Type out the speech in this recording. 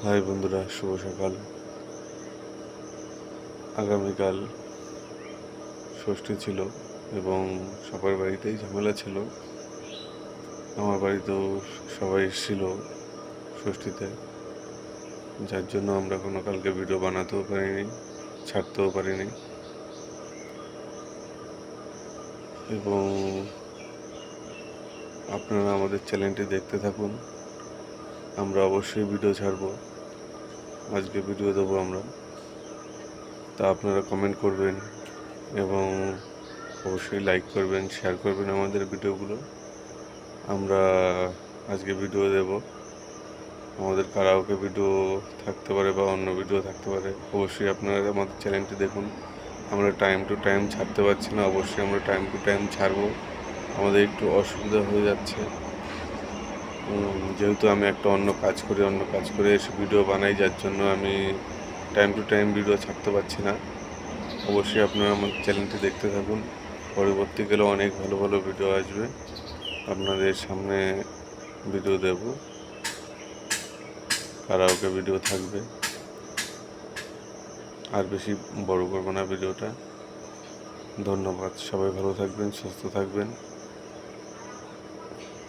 High বন্ধুরা, শুভ সকাল। আগামীকাল ষষ্ঠী ছিল এবং সবার বাড়িতেই ঝামেলা ছিল। আমার বাড়িতেও সবাই এসেছিল ষষ্ঠীতে, যার জন্য আমরা কোনো কালকে ভিডিও বানাতেও পারিনি, ছাড়তেও পারিনি। এবং আপনারা আমাদের চ্যানেলটি দেখতে থাকুন, আমরা অবশ্যই ভিডিও ছাড়ব। আজকে ভিডিও দেবো আমরা, তা আপনারা কমেন্ট করবেন এবং অবশ্যই লাইক করবেন, শেয়ার করবেন আমাদের ভিডিওগুলো। আমরা আজকে ভিডিও দেব, আমাদের কারাওকে ভিডিও থাকতে পারে বা অন্য ভিডিও থাকতে পারে। অবশ্যই আপনারা আমাদের চ্যানেলটি দেখুন। আমরা টাইম টু টাইম ছাড়তে পারছি না, অবশ্যই আমরা টাইম টু টাইম ছাড়বো। আমাদের একটু অসুবিধা হয়ে যাচ্ছে, যেহেতু আমি একটা অন্য কাজ করে এসে ভিডিও বানাই, যার জন্য আমি টাইম টু টাইম ভিডিও ছাড়তে পারছি না। অবশ্যই আপনারা আমাদের চ্যানেলটি দেখতে থাকুন, পরবর্তীকালে অনেক ভালো ভালো ভিডিও আসবে, আপনাদের সামনে ভিডিও দেব, কারাওকে ভিডিও থাকবে। আর বেশি বড় করবো না ভিডিওটা। ধন্যবাদ, সবাই ভালো থাকবেন, সুস্থ থাকবেন।